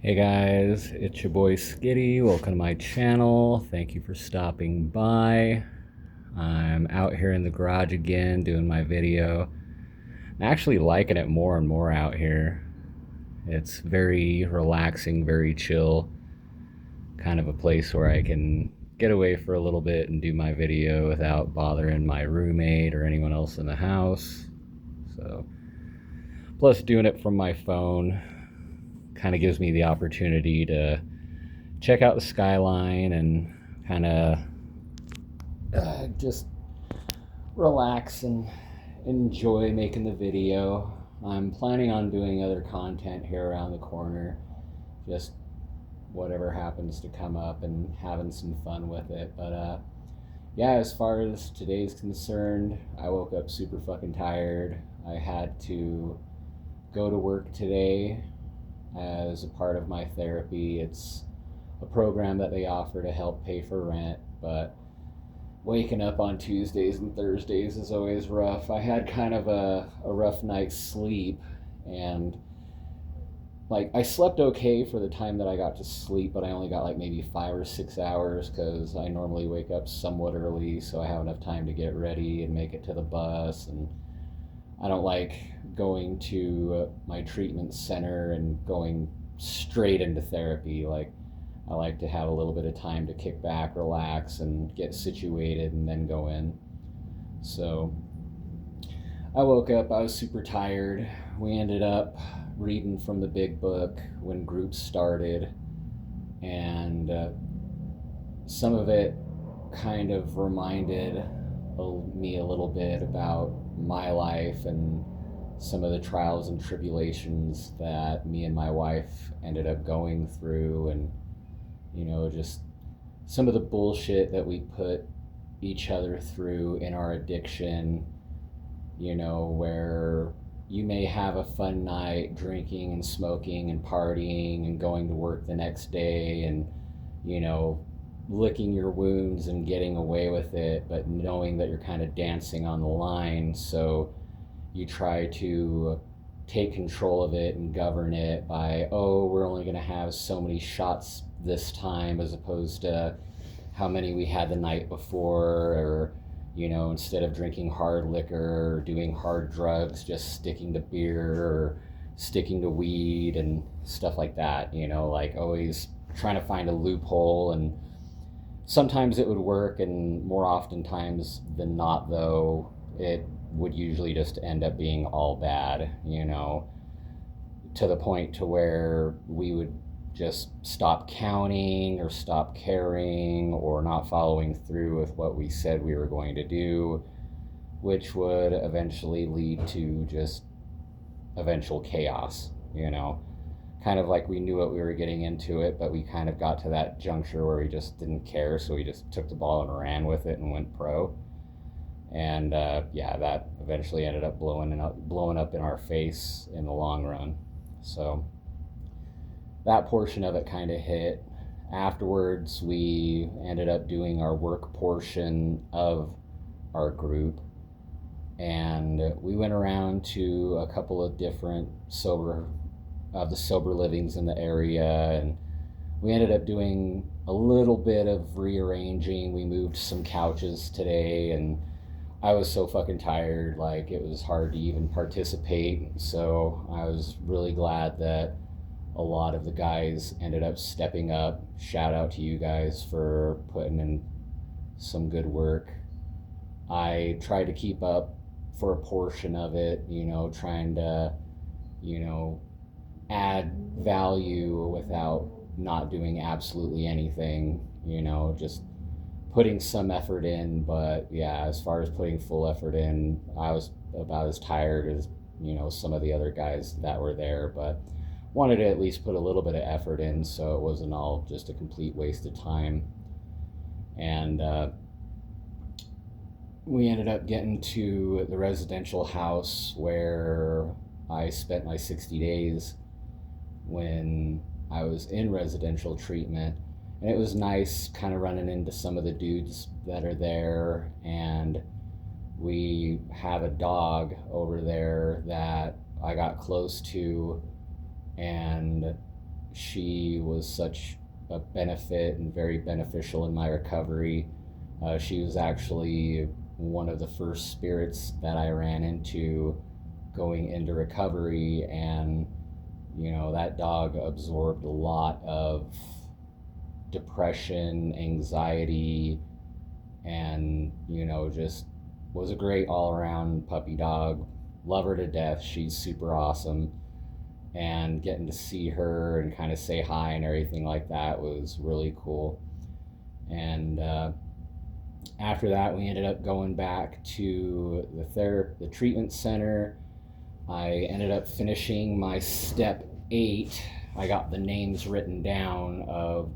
Hey guys, it's your boy Skitty. Welcome to my channel. Thank you for stopping by. I'm out here in the garage again doing my video. I'm actually liking it more and more out here. It's very relaxing, very chill. Kind of a place where I can get away for a little bit and do my video without bothering my roommate or anyone else in the house. So, plus doing it from my phone kind of gives me the opportunity to check out the skyline and kind of just relax and enjoy making the video. I'm planning on doing other content here around the corner, just whatever happens to come up and having some fun with it. But yeah, as far as today's concerned, I woke up super fucking tired. I had to go to work today as a part of my therapy. It's a program that they offer to help pay for rent, but waking up on Tuesdays and Thursdays is always rough. I had kind of a rough night's sleep, and like I slept okay for the time that I got to sleep, but I only got like maybe 5 or 6 hours because I normally wake up somewhat early so I have enough time to get ready and make it to the bus. And I don't like going to my treatment center and going straight into therapy. Like, I like to have a little bit of time to kick back, relax, and get situated and then go in. So I woke up, I was super tired. We ended up reading from the big book when groups started, and some of it kind of reminded me a little bit about my life and some of the trials and tribulations that me and my wife ended up going through, and just some of the bullshit that we put each other through in our addiction, where you may have a fun night drinking and smoking and partying and going to work the next day and, licking your wounds and getting away with it, but knowing that you're kind of dancing on the line. So you try to take control of it and govern it by, oh, we're only going to have so many shots this time as opposed to how many we had the night before, or instead of drinking hard liquor or doing hard drugs, just sticking to beer or sticking to weed and stuff like that, like always trying to find a loophole. And sometimes it would work, and more oftentimes than not, though, it would usually just end up being all bad, to the point to where we would just stop counting or stop caring or not following through with what we said we were going to do, which would eventually lead to just eventual chaos, kind of like we knew what we were getting into it, but we kind of got to that juncture where we just didn't care, so we just took the ball and ran with it and went pro. And yeah, that eventually ended up blowing up in our face in the long run. So that portion of it kind of hit. Afterwards, we ended up doing our work portion of our group, and we went around to a couple of different the sober livings in the area, and we ended up doing a little bit of rearranging. We moved some couches today, and I was so fucking tired, like it was hard to even participate. So I was really glad that a lot of the guys ended up stepping up. Shout out to you guys for putting in some good work. I tried to keep up for a portion of it, trying to, add value without not doing absolutely anything, just putting some effort in. But yeah, as far as putting full effort in, I was about as tired as, some of the other guys that were there, but wanted to at least put a little bit of effort in so it wasn't all just a complete waste of time. And we ended up getting to the residential house where I spent my 60 days when I was in residential treatment. And it was nice kind of running into some of the dudes that are there. And we have a dog over there that I got close to, and she was such a benefit and very beneficial in my recovery. She was actually one of the first spirits that I ran into going into recovery, and that dog absorbed a lot of depression, anxiety, and just was a great all-around puppy dog. Love her to death. She's super awesome, and getting to see her and kind of say hi and everything like that was really cool. And after that, we ended up going back to the treatment center. I ended up finishing my step 8. I got the names written down of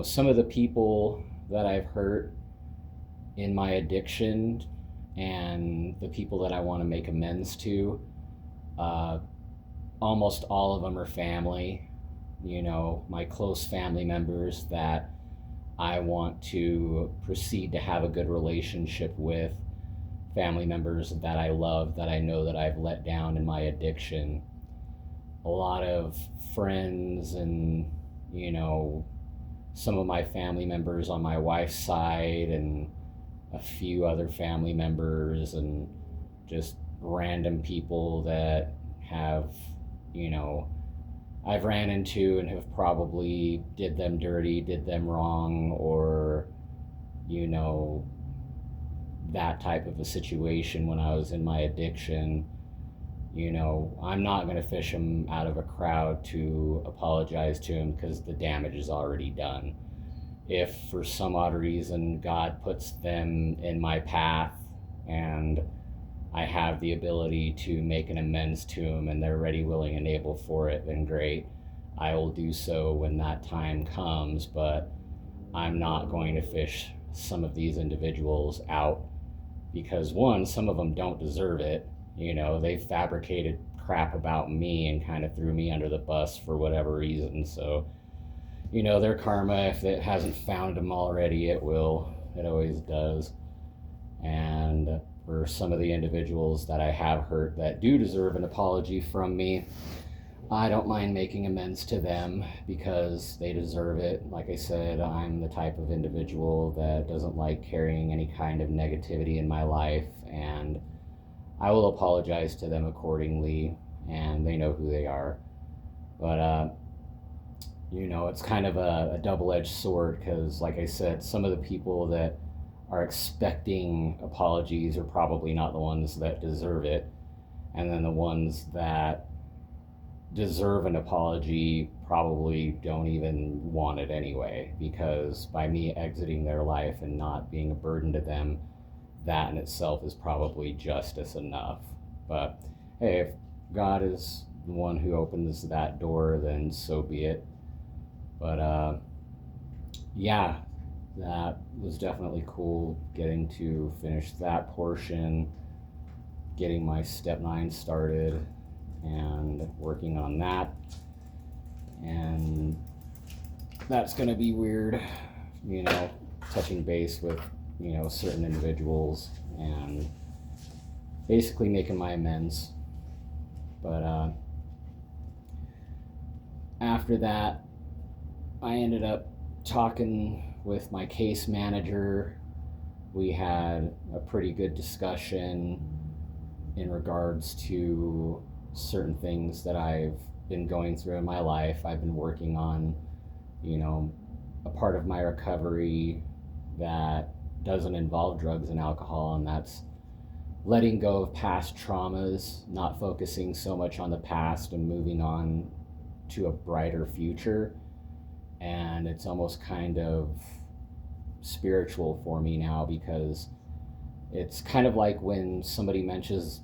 some of the people that I've hurt in my addiction and the people that I want to make amends to. Uh, Almost all of them are family, my close family members that I want to proceed to have a good relationship with, family members that I love, that I know that I've let down in my addiction. A lot of friends and, some of my family members on my wife's side, and a few other family members, and just random people that have, I've ran into and have probably did them dirty, did them wrong, or, that type of a situation when I was in my addiction. I'm not going to fish them out of a crowd to apologize to them because the damage is already done. If for some odd reason God puts them in my path and I have the ability to make an amends to them and they're ready, willing, and able for it, then great. I will do so when that time comes, but I'm not going to fish some of these individuals out because, one, some of them don't deserve it. They fabricated crap about me and kind of threw me under the bus for whatever reason. So, their karma, if it hasn't found them already, it will. It always does. And for some of the individuals that I have hurt that do deserve an apology from me, I don't mind making amends to them because they deserve it. Like I said, I'm the type of individual that doesn't like carrying any kind of negativity in my life, and I will apologize to them accordingly, and they know who they are. But it's kind of a double-edged sword because, like I said, some of the people that are expecting apologies are probably not the ones that deserve it, and then the ones that deserve an apology probably don't even want it anyway, because by me exiting their life and not being a burden to them, that in itself is probably justice enough. But hey, if God is the one who opens that door, then so be it. But yeah, that was definitely cool getting to finish that portion, getting my step 9 started and working on that. And that's going to be weird, touching base with, certain individuals and basically making my amends. But after that, I ended up talking with my case manager. We had a pretty good discussion in regards to certain things that I've been going through in my life. I've been working on, a part of my recovery that doesn't involve drugs and alcohol, and that's letting go of past traumas, not focusing so much on the past and moving on to a brighter future. And it's almost kind of spiritual for me now, because it's kind of like when somebody mentions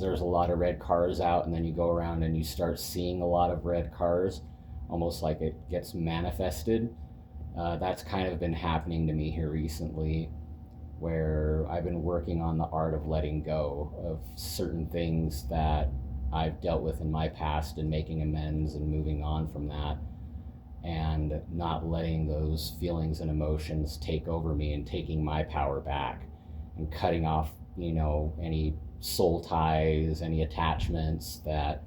there's a lot of red cars out, and then you go around and you start seeing a lot of red cars, almost like it gets manifested. That's kind of been happening to me here recently, where I've been working on the art of letting go of certain things that I've dealt with in my past and making amends and moving on from that, and not letting those feelings and emotions take over me and taking my power back, and cutting off, any soul ties, any attachments that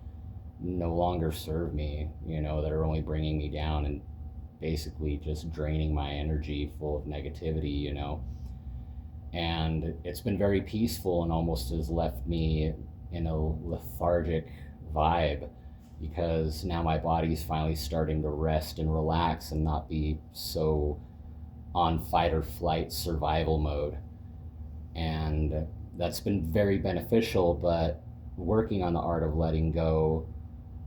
no longer serve me, that are only bringing me down and basically just draining my energy full of negativity, And it's been very peaceful and almost has left me in a lethargic vibe because now my body's finally starting to rest and relax and not be so on fight or flight survival mode. And that's been very beneficial, but working on the art of letting go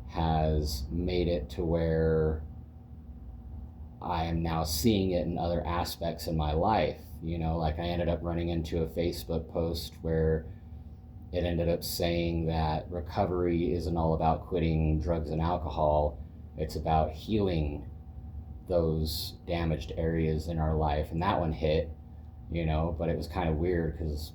has made it to where I am now seeing it in other aspects in my life. Like I ended up running into a Facebook post where it ended up saying that recovery isn't all about quitting drugs and alcohol, it's about healing those damaged areas in our life. And that one hit, but it was kind of weird because,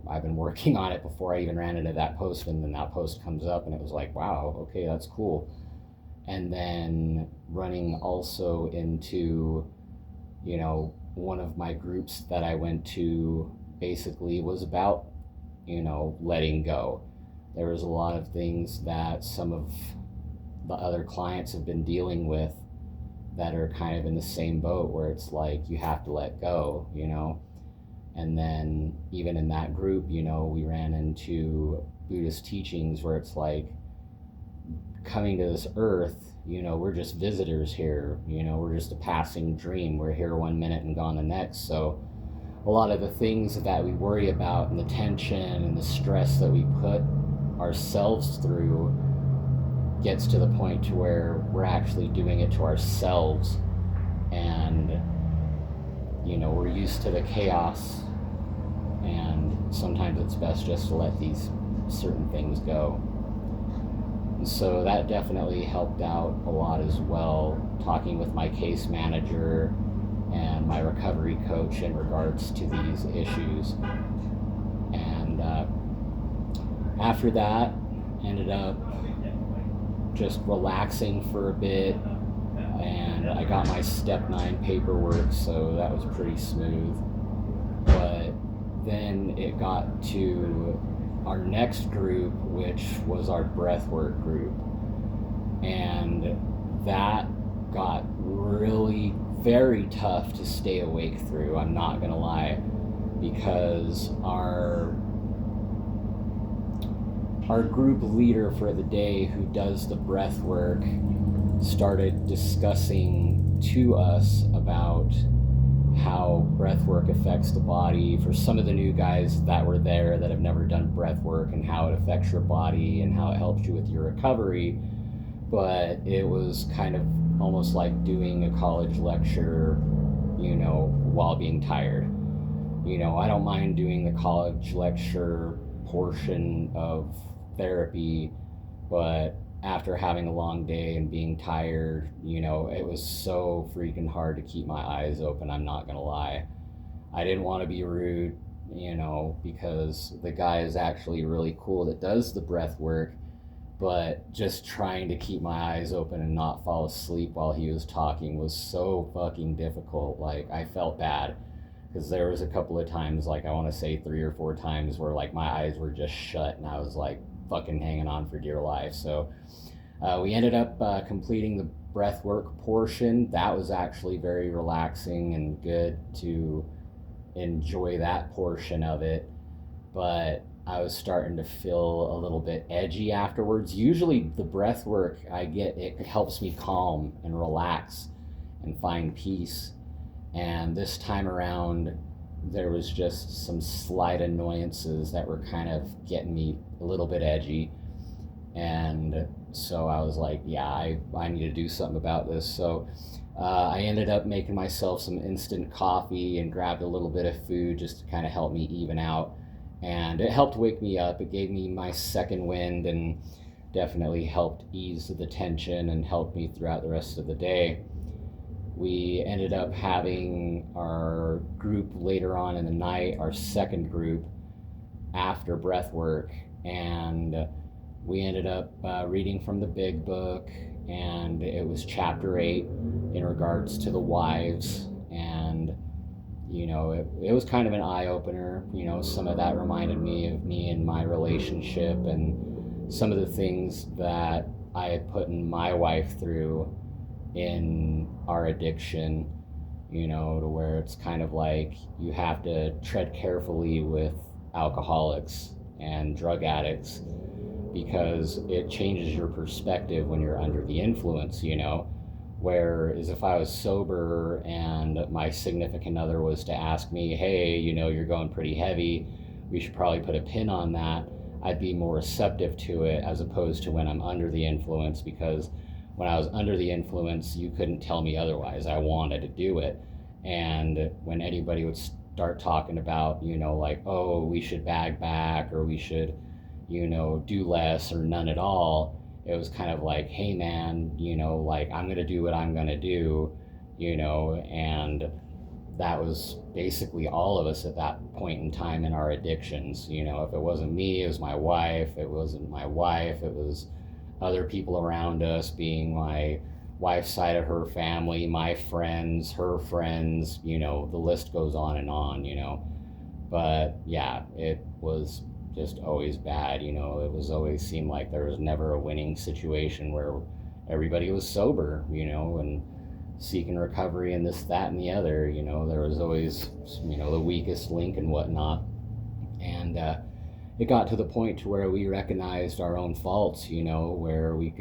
I've been working on it before I even ran into that post, and then that post comes up and it was like, wow, okay, that's cool. And then running also into, one of my groups that I went to basically was about, letting go. There was a lot of things that some of the other clients have been dealing with that are kind of in the same boat where it's like you have to let go, And then even in that group, we ran into Buddhist teachings where it's like coming to this earth, we're just visitors here, we're just a passing dream. We're here 1 minute and gone the next. So a lot of the things that we worry about and the tension and the stress that we put ourselves through gets to the point to where we're actually doing it to ourselves. And, we're used to the chaos, and sometimes it's best just to let these certain things go. And so that definitely helped out a lot as well, talking with my case manager and my recovery coach in regards to these issues. And after that, ended up just relaxing for a bit, and I got my step 9 paperwork, so that was pretty smooth. But then it got to our next group, which was our breathwork group, and that got really very tough to stay awake through, I'm not gonna lie, because our group leader for the day, who does the breath work, started discussing to us about how breath work affects the body for some of the new guys that were there that have never done breath work, and how it affects your body and how it helps you with your recovery. But it was kind of almost like doing a college lecture, while being tired. I don't mind doing the college lecture portion of therapy, but after having a long day and being tired, it was so freaking hard to keep my eyes open, I'm not gonna lie. I didn't want to be rude, because the guy is actually really cool that does the breath work, but just trying to keep my eyes open and not fall asleep while he was talking was so fucking difficult. Like, I felt bad because there was a couple of times, like I want to say 3 or 4 times, where like my eyes were just shut and I was like fucking hanging on for dear life. So we ended up completing the breath work portion. That was actually very relaxing and good to enjoy that portion of it. But I was starting to feel a little bit edgy afterwards. Usually the breath work it helps me calm and relax and find peace. And this time around, there was just some slight annoyances that were kind of getting me a little bit edgy. And so I was like, yeah, I need to do something about this. So I ended up making myself some instant coffee and grabbed a little bit of food just to kind of help me even out. And it helped wake me up. It gave me my second wind and definitely helped ease the tension and helped me throughout the rest of the day. We ended up having our group later on in the night, our second group after breath work, and we ended up reading from the big book, and it was chapter 8 in regards to the wives. And it was kind of an eye-opener. Some of that reminded me of me and my relationship and some of the things that I had put my wife through in our addiction, you know, to where it's kind of like you have to tread carefully with alcoholics and drug addicts because it changes your perspective when you're under the influence, you know. Whereas if I was sober and my significant other was to ask me, hey, you know, you're going pretty heavy, we should probably put a pin on that, I'd be more receptive to it as opposed to when I'm under the influence, because when I was under the influence, you couldn't tell me otherwise. I wanted to do it. And when anybody would start talking about, you know, like, oh, we should bag back or we should, you know, do less or none at all, it was kind of like, hey man, you know, like I'm going to do what I'm going to do, you know, and that was basically all of us at that point in time in our addictions. You know, if it wasn't me, it was my wife. It wasn't my wife, it was other people around us, being my wife's side of her family, my friends, her friends, you know, the list goes on, you know. But yeah, it was just always bad, you know. It was always seemed like there was never a winning situation where everybody was sober, you know, and seeking recovery and this, that, and the other, you know. There was always, you know, the weakest link and whatnot. And it got to the point to where we recognized our own faults, you know, where we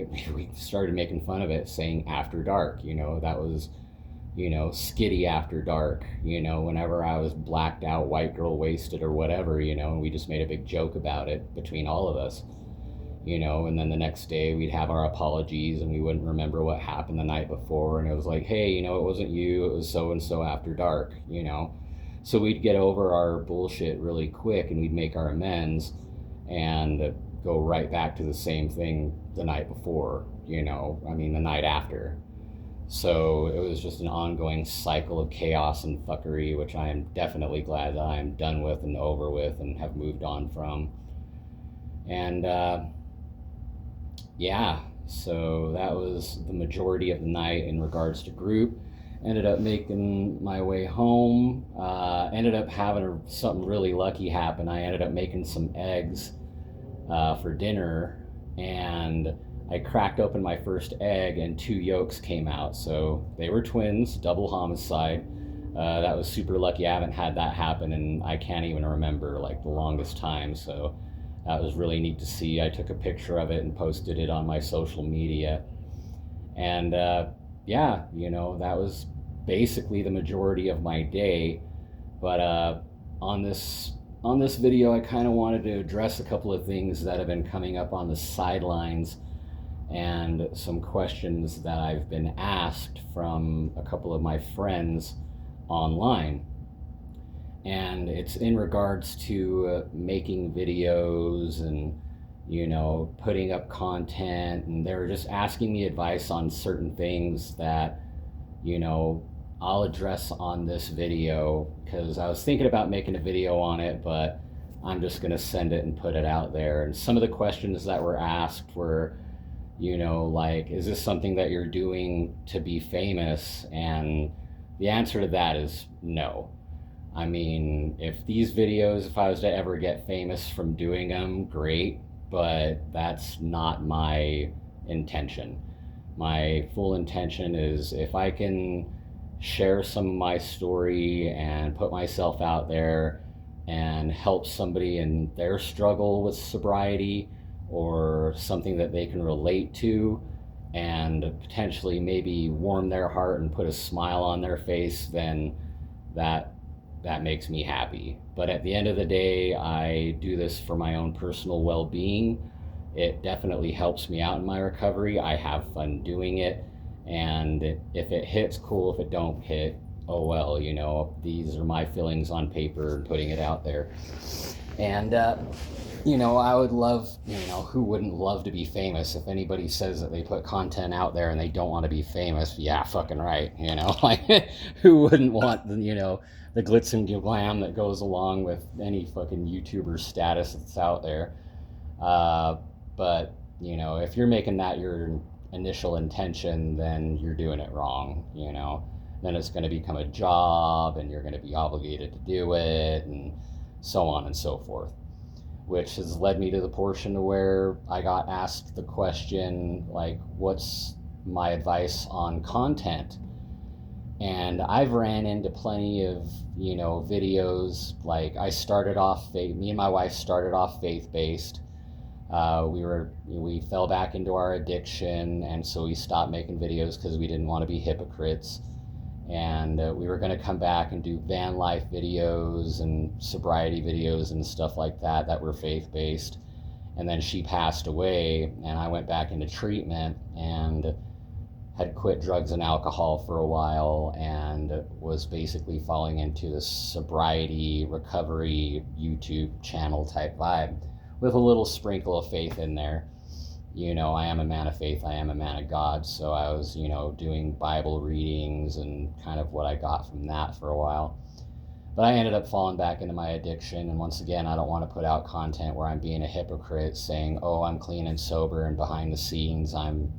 started making fun of it, saying after dark, you know, that was, you know, skitty after dark, you know, whenever I was blacked out, white girl wasted or whatever, you know, and we just made a big joke about it between all of us, you know. And then the next day we'd have our apologies and we wouldn't remember what happened the night before, and it was like, hey, you know, it wasn't you, it was so and so after dark, you know. So we'd get over our bullshit really quick and we'd make our amends and go right back to the same thing the night before, you know, I mean the night after. So it was just an ongoing cycle of chaos and fuckery, which I am definitely glad that I am done with and over with and have moved on from. And yeah, so that was the majority of the night in regards to group. Ended up making my way home. Ended up having something really lucky happen. I ended up making some eggs for dinner, and I cracked open my first egg and 2 yolks came out. So they were twins, double homicide. That was super lucky. I haven't had that happen and I can't even remember, like, the longest time. So that was really neat to see. I took a picture of it and posted it on my social media. And yeah, you know, that was basically the majority of my day. But on this video, I kind of wanted to address a couple of things that have been coming up on the sidelines and some questions that I've been asked from a couple of my friends online. And it's in regards to making videos and, you know, putting up content, and they're just asking me advice on certain things that, you know, I'll address on this video, because I was thinking about making a video on it, but I'm just going to send it and put it out there. And some of the questions that were asked were, you know, like, is this something that you're doing to be famous? And the answer to that is no. I mean, if these videos, if I was to ever get famous from doing them, great, but that's not my intention. My full intention is, if I can share some of my story and put myself out there and help somebody in their struggle with sobriety, or something that they can relate to, and potentially maybe warm their heart and put a smile on their face, then that makes me happy. But at the end of the day, I do this for my own personal well-being. It definitely helps me out in my recovery. I have fun doing it, and if it hits, cool. If it don't hit, oh well, you know, these are my feelings on paper and putting it out there. And you know, I would love, you know, who wouldn't love to be famous? If anybody says that they put content out there and they don't want to be famous, yeah, fucking right, you know. Like, who wouldn't want, you know, the glitz and glam that goes along with any fucking YouTuber status that's out there. But, you know, if you're making that your initial intention, then you're doing it wrong, you know. Then it's going to become a job and you're going to be obligated to do it, and so on and so forth. which has led me to the portion where I got asked the question, like, what's my advice on content? And I've ran into plenty of, videos. Like, me and my wife started off faith-based. We fell back into our addiction, and so we stopped making videos because we didn't want to be hypocrites. And we were going to come back and do van life videos and sobriety videos and stuff like that were faith-based. And then she passed away, and I went back into treatment and had quit drugs and alcohol for a while, and was basically falling into this sobriety recovery YouTube channel type vibe with a little sprinkle of faith in there. I am a man of faith, I am a man of God, so I was, doing Bible readings and kind of what I got from that for a while. But I ended up falling back into my addiction, and once again, I don't want to put out content where I'm being a hypocrite, saying, oh, I'm clean and sober, and behind the scenes I'm,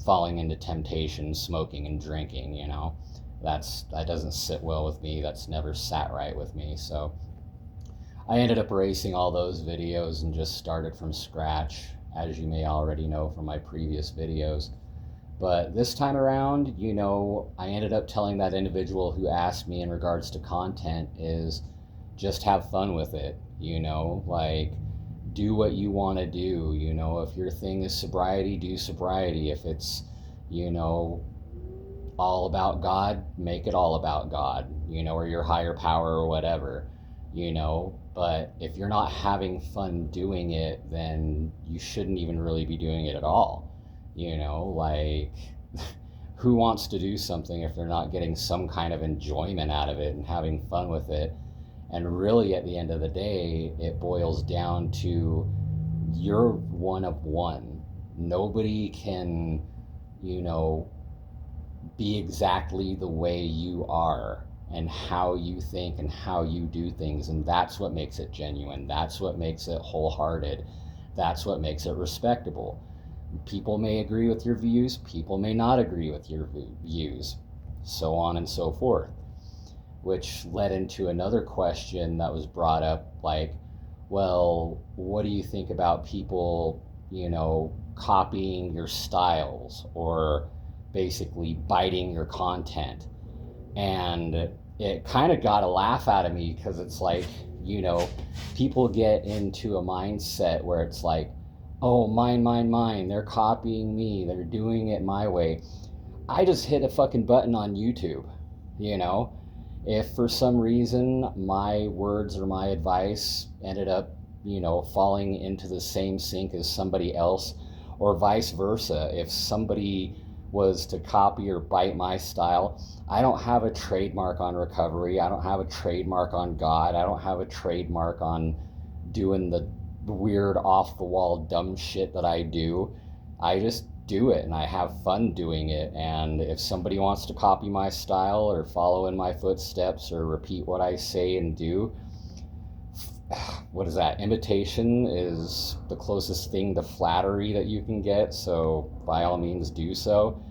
falling into temptation, smoking and drinking. That doesn't sit well with me. That's never sat right with me. So I ended up erasing all those videos and just started from scratch, as you may already know from my previous videos. But this time around, I ended up telling that individual who asked me in regards to content is just have fun with it, like, do what you want to do. If your thing is sobriety, do sobriety. If it's, all about God, make it all about God, or your higher power or whatever, but if you're not having fun doing it, then you shouldn't even really be doing it at all. Like, who wants to do something if they're not getting some kind of enjoyment out of it and having fun with it? And really, at the end of the day, it boils down to you're one of one. Nobody can, be exactly the way you are and how you think and how you do things. And that's what makes it genuine. That's what makes it wholehearted. That's what makes it respectable. People may agree with your views. People may not agree with your views, so on and so forth. Which led into another question that was brought up, like, well, what do you think about people, copying your styles or basically biting your content? And it kind of got a laugh out of me, because it's like, people get into a mindset where it's like, oh, mine, they're copying me, they're doing it my way. I just hit a fucking button on YouTube. If for some reason my words or my advice ended up, falling into the same sink as somebody else, or vice versa, if somebody was to copy or bite my style, I don't have a trademark on recovery. I don't have a trademark on God. I don't have a trademark on doing the weird off the wall dumb shit that I do. I just do it, and I have fun doing it. And if somebody wants to copy my style or follow in my footsteps or repeat what I say and do, what is that? Imitation is the closest thing to flattery that you can get, so by all means do so.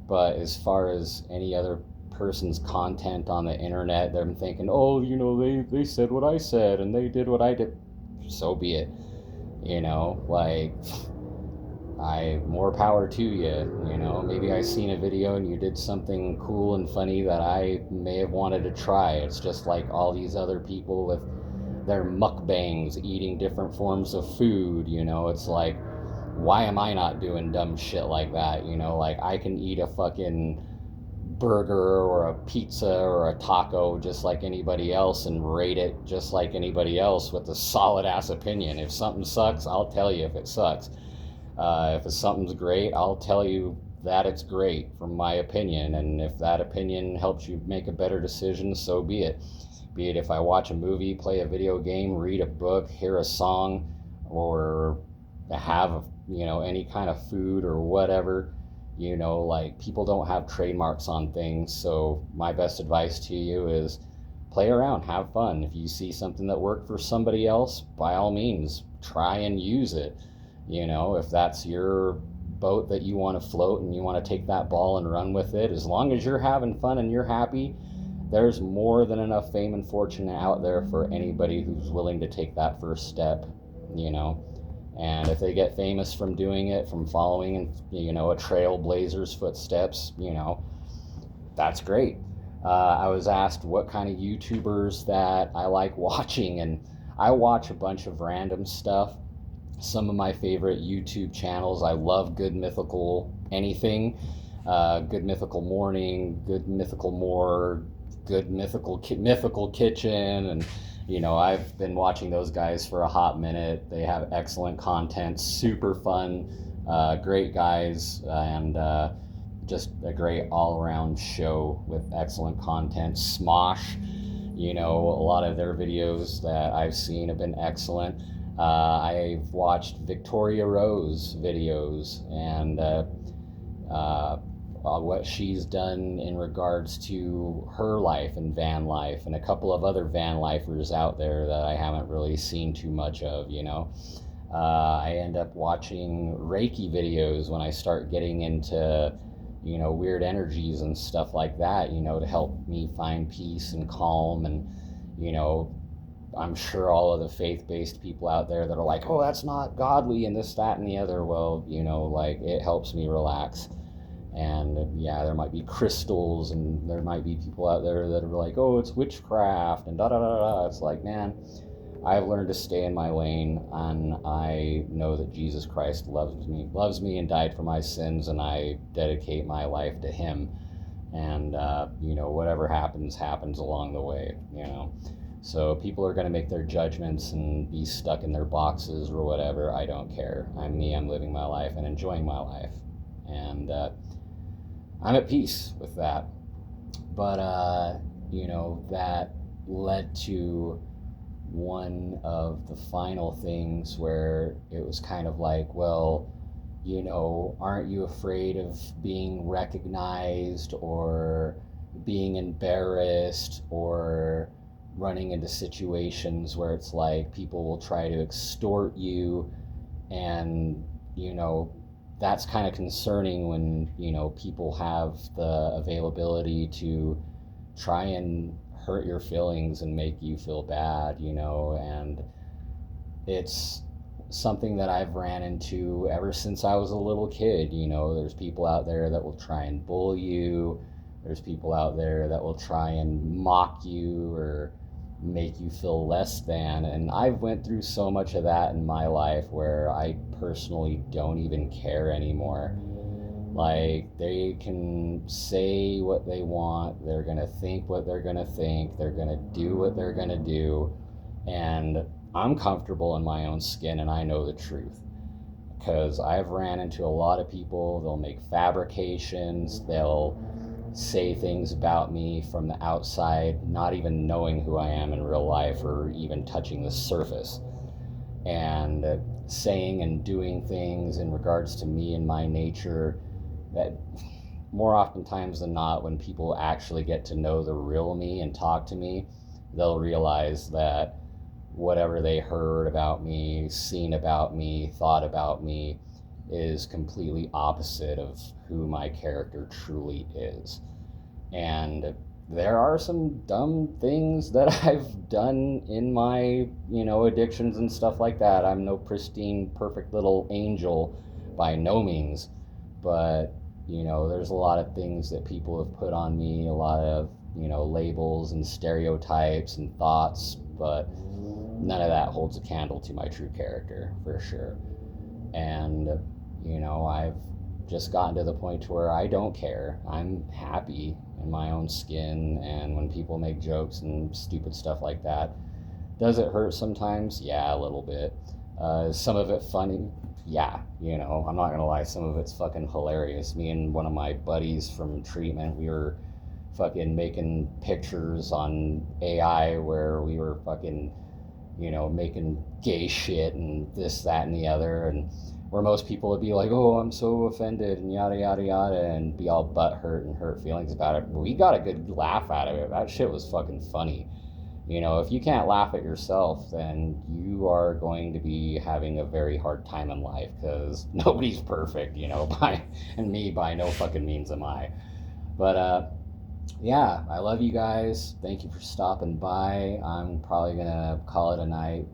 But as far as any other person's content on the internet, they're thinking, oh, they said what I said and they did what I did, so be it. Like, more power to you. Maybe I seen a video and you did something cool and funny that I may have wanted to try. It's just like all these other people with their mukbangs, eating different forms of food. It's like, why am I not doing dumb shit like that? Like, I can eat a fucking burger or a pizza or a taco just like anybody else and rate it just like anybody else with a solid ass opinion. If something sucks, I'll tell you if it sucks. If something's great, I'll tell you that it's great from my opinion. And if that opinion helps you make a better decision, so be it. Be it if I watch a movie, play a video game, read a book, hear a song, or have, any kind of food or whatever. Like, people don't have trademarks on things. So my best advice to you is play around, have fun. If you see something that worked for somebody else, by all means, try and use it. If that's your boat that you want to float and you want to take that ball and run with it, as long as you're having fun and you're happy, there's more than enough fame and fortune out there for anybody who's willing to take that first step, you know. And if they get famous from doing it, from following, a trailblazer's footsteps, that's great. I was asked what kind of YouTubers that I like watching, and I watch a bunch of random stuff. Some of my favorite YouTube channels, I love Good Mythical anything, Good Mythical Morning, Good Mythical More, Good Mythical Kitchen, and I've been watching those guys for a hot minute. They have excellent content, super fun, great guys, and just a great all-around show with excellent content. Smosh, a lot of their videos that I've seen have been excellent. I've watched Victoria Rose videos, and what she's done in regards to her life and van life, and a couple of other van lifers out there that I haven't really seen too much of. I end up watching Reiki videos when I start getting into weird energies and stuff like that, to help me find peace and calm. And I'm sure all of the faith-based people out there that are like, oh, that's not godly and this, that, and the other, well, like, it helps me relax. And yeah, there might be crystals, and there might be people out there that are like, oh, it's witchcraft and da da da da. It's like, man, I've learned to stay in my lane, and I know that Jesus Christ loves me and died for my sins, and I dedicate my life to him. And whatever happens along the way. So people are going to make their judgments and be stuck in their boxes or whatever. I don't care. I'm me. I'm living my life and enjoying my life, and I'm at peace with that. But that led to one of the final things where it was kind of like, well, aren't you afraid of being recognized or being embarrassed or running into situations where it's like people will try to extort you? And that's kind of concerning when people have the availability to try and hurt your feelings and make you feel bad, and it's something that I've ran into ever since I was a little kid. There's people out there that will try and bully you. There's people out there that will try and mock you or make you feel less than. And I've went through so much of that in my life where I personally don't even care anymore. Like, they can say what they want, they're gonna think what they're gonna think, they're gonna do what they're gonna do, and I'm comfortable in my own skin, and I know the truth. Because I've ran into a lot of people, they'll make fabrications, they'll say things about me from the outside, not even knowing who I am in real life or even touching the surface, and saying and doing things in regards to me and my nature that more oftentimes than not, when people actually get to know the real me and talk to me, they'll realize that whatever they heard about me, seen about me, thought about me is completely opposite of who my character truly is. And there are some dumb things that I've done in my, addictions and stuff like that. I'm no pristine, perfect little angel by no means, but there's a lot of things that people have put on me, a lot of, labels and stereotypes and thoughts, but none of that holds a candle to my true character, for sure. And, I've just gotten to the point to where I don't care. I'm happy in my own skin, and when people make jokes and stupid stuff like that, does it hurt sometimes? Yeah, a little bit. Some of it funny? Yeah, I'm not gonna lie, some of it's fucking hilarious. Me and one of my buddies from treatment, we were fucking making pictures on AI where we were fucking, making gay shit and this, that, and the other, and where most people would be like, oh, I'm so offended and yada, yada, yada, and be all butthurt and hurt feelings about it. But we got a good laugh out of it. That shit was fucking funny. If you can't laugh at yourself, then you are going to be having a very hard time in life, because nobody's perfect, and me by no fucking means am I. But Yeah, I love you guys. Thank you for stopping by. I'm probably gonna call it a night.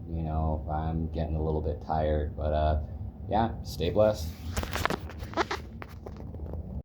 I'm getting a little bit tired, but yeah, stay blessed.